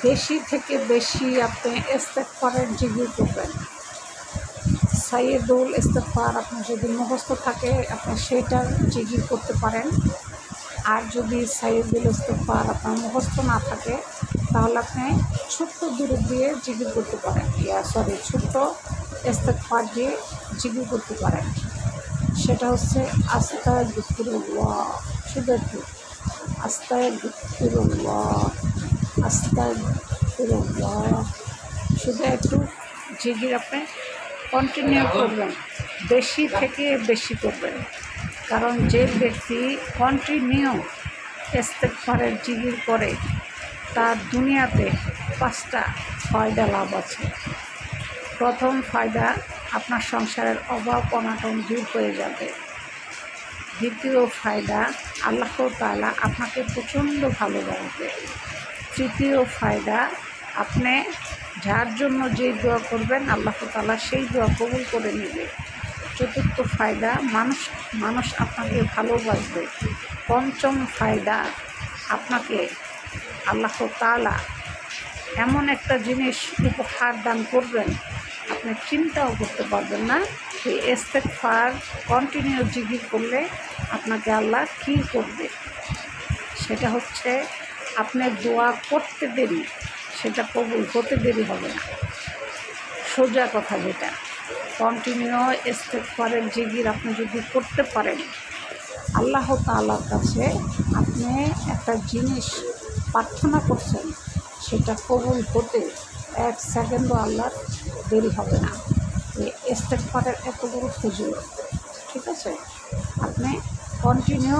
বেশি থেকে বেশি আপনি ইস্তেগফারের জিকির করবেন। সাইয়্যিদুল ইস্তেগফার আপনার যদি মুখস্থ থাকে আপনি সেটার জিকির করতে পারেন। আর যদি সাইয়্যিদুল ইস্তেগফার আপনার মুখস্থ না থাকে তাহলে আপনি ছোট্ট দুরূদ দিয়ে জিকির করতে পারেন, ছোট্ট ইস্তেগফার দিয়ে জিকির করতে পারেন। সেটা হচ্ছে আস্তাগফিরুল্লাহ, শুধু একটু আস্তাগফিরুল্লাহ, আস্তাগফিরুল্লাহ, শুধু একটু জিকির আপনি কন্টিনিউ করবেন, বেশি থেকে বেশি করবেন। কারণ যে ব্যক্তি কন্টিনিউ ইস্তেগফারের জিকির করে তার দুনিয়াতে 5টা ফায়দা লাভ আছে। প্রথম ফায়দা, আপনার সংসারের অভাব অনাটন দূর হয়ে যাবে। দ্বিতীয় ফায়দা, আল্লাহ তাআলা আপনাকে প্রচণ্ড ভালোবাসবে। তৃতীয় ফায়দা, আপনি যার জন্য যেই দোয়া করবেন আল্লাহ তাআলা সেই দোয়া কবুল করে নেবে। চতুর্থ ফায়দা, মানুষ আপনাকে ভালোবাসবে। পঞ্চম ফায়দা, আপনাকে আল্লাহ তাআলা এমন একটা জিনিস উপহার দান করবেন আপনি চিন্তাও করতে পারবেন না। এই ইস্তেগফার কন্টিনিউ জিকির করলে আপনাকে আল্লাহ কী করবে, সেটা হচ্ছে আপনার দোয়া করতে দেরি, সেটা কবুল হতে দেরি হবে না। সোজা কথা যেটা, কন্টিনিউ ইস্তেগফারের জিকির আপনি যদি করতে পারেন আল্লাহ তাআলার কাছে আপনি একটা জিনিস প্রার্থনা করছেন সেটা কবুল হতে 1 সেকেন্ডও আল্লাহর দেরি হবে না। এই ইস্তেগফারের এত বড় ফজিলত, ঠিক আছে? আপনি কন্টিনিউ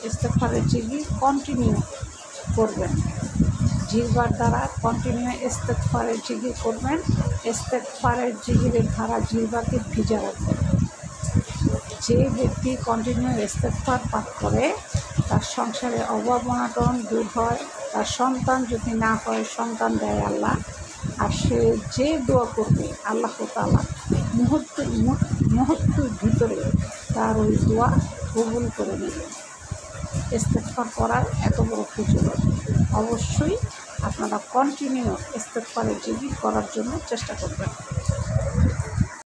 ইস্তেগফারের জিকির কন্টিনিউ করবেন, জিহ্বার দ্বারা কন্টিনিউ ইস্তেগফারের জিকির করবেন। ইস্তেগফারের জিকিরের ধারা জিহ্বাকে ভিজা রাখবেন। যে ব্যক্তি কন্টিনিউ ইস্তেগফার পাঠ করে তার সংসারে অভাব অনাটন দূর হয়, তার সন্তান যদি না হয় সন্তান দেয় আল্লাহ। আর সে যে দোয়া করবে আল্লাহ তাআলা মুহূর্তের ভিতরে তার ওই দোয়া কবুল করে নেবে। ইস্তেগফার করার এত বড় ফজিলত, অবশ্যই আপনারা কন্টিনিউ ইস্তেগফারের জিকির করার জন্য চেষ্টা করবেন।